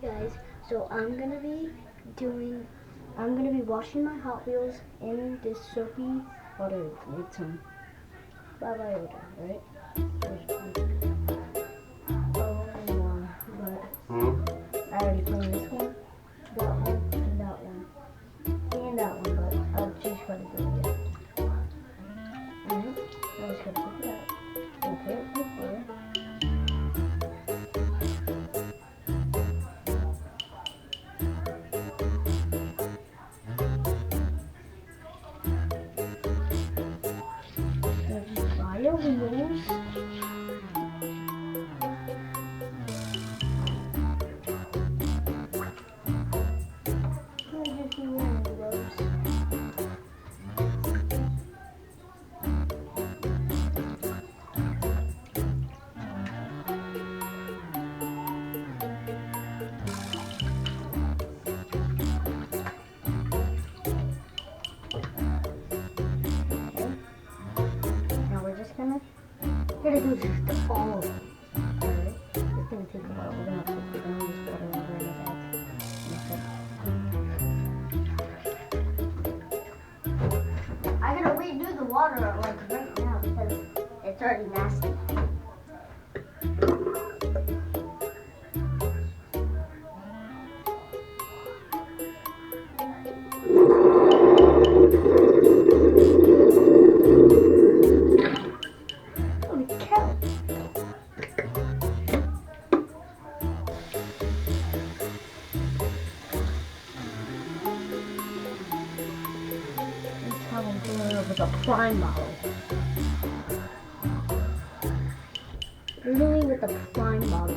Hey guys, so I'm gonna be washing my Hot Wheels in this soapy water with some Bye Bye odor, right? Oh my, but I already cleaned this one, that one, and that one, and that one, but I'll choose for the video. Alright, I was gonna pick it up and put it right there. Fire wheels. We're gonna do just all of them. Alright? It's gonna take a while. We're gonna have to put down this water over in a bag. I gotta redo the water like right now because it's already nasty. With a prime bottle. Literally with a prime bottle.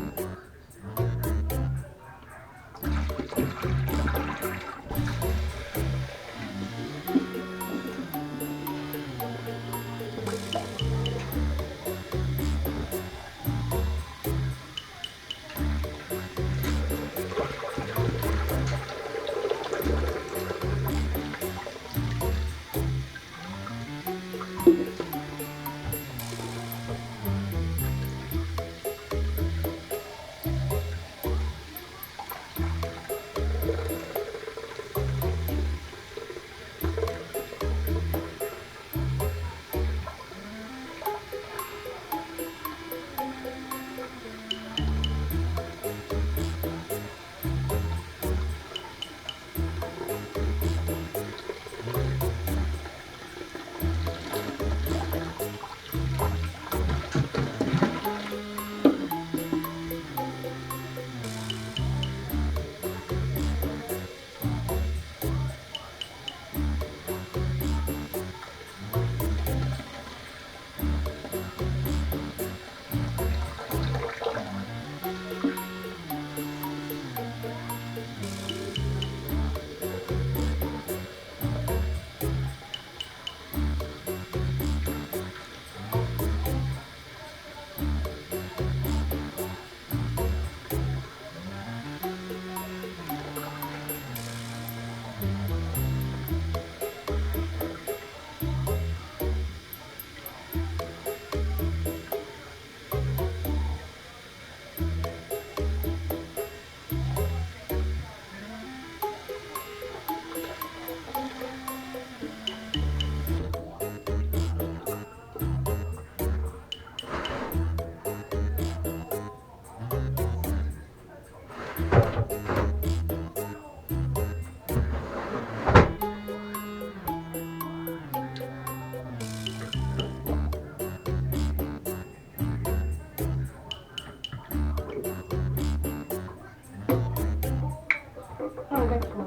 Oh, that's cool.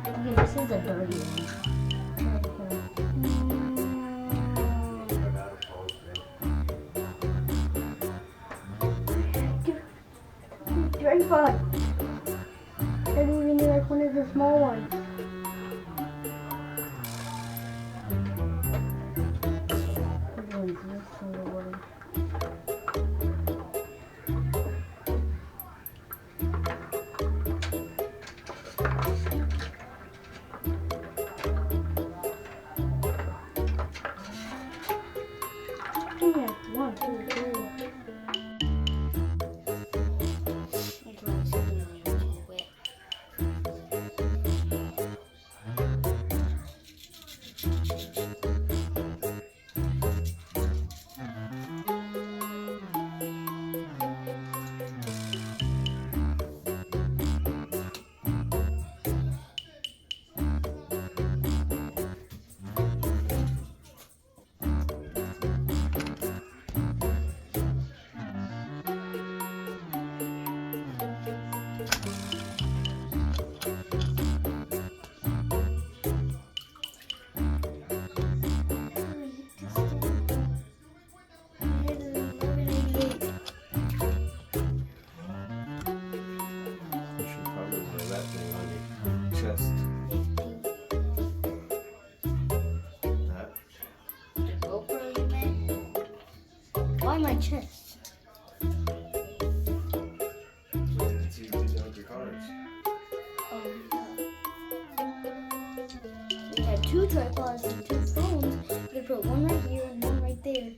Okay, this is a dirty one. Very fun. I didn't even like one of the small ones. Yeah, 1, 2, chest? That? The GoPro you made? Why my chest? So it's easy to do with your cards. We had 2 tripods and 2 phones. We could put one right here and one right there.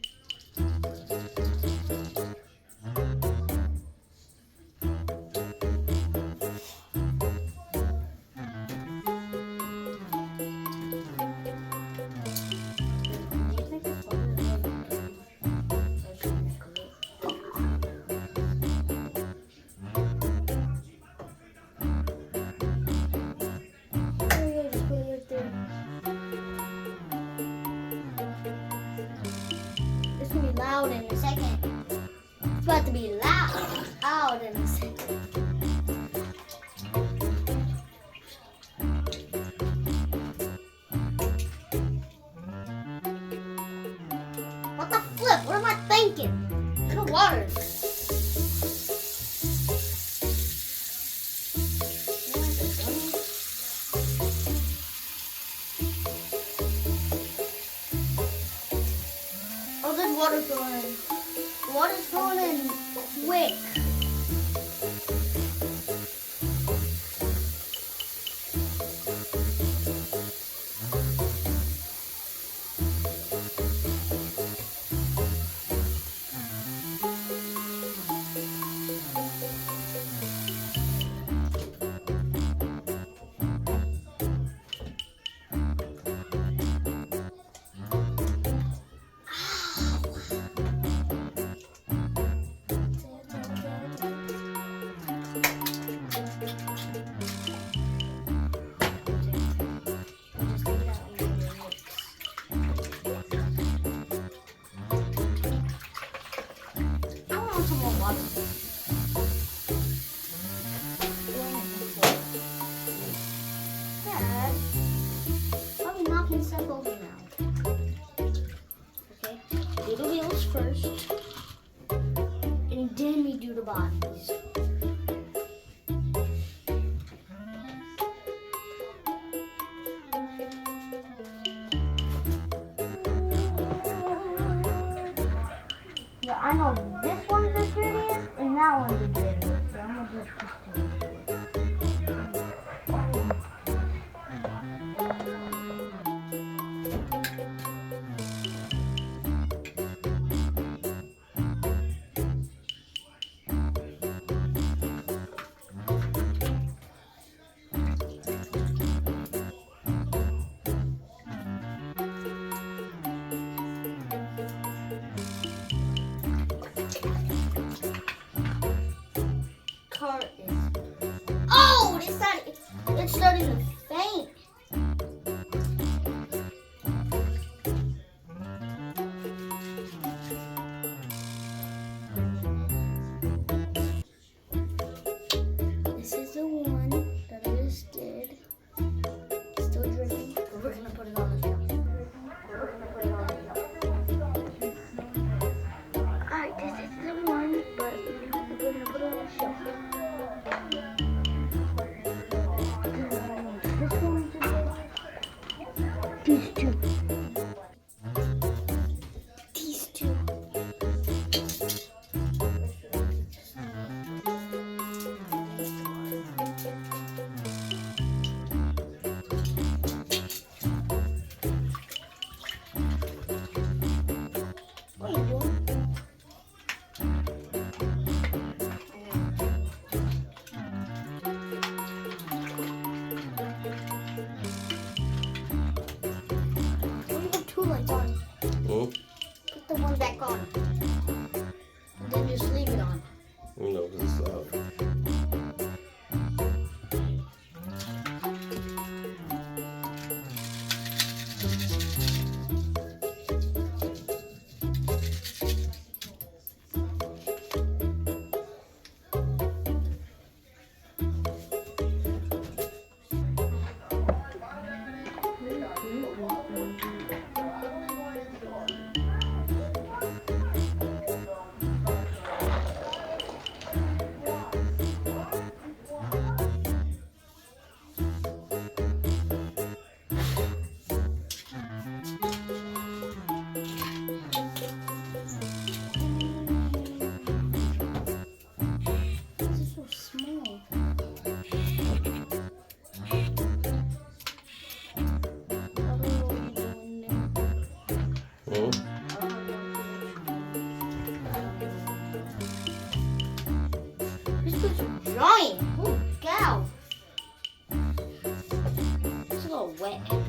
It's gonna be loud in a second. It's about to be loud in a second. What the flip? What am I thinking? Little water. Oh, there's water flowing in. The water's flowing in quick. Some more water. Dad, I'll be knocking stuff over now. Okay, do the wheels first, and then we do the bodies. Yeah, I know this one's the dirtiest and that one's the dirtiest, so I'm gonna do this two. Car is. Oh, it's starting to faint. This is the one that I just did. Still dripping. We're gonna put it on the shelf. We're gonna put it on the shelf. Alright, this is the one, but we're gonna put it on the shelf. wet.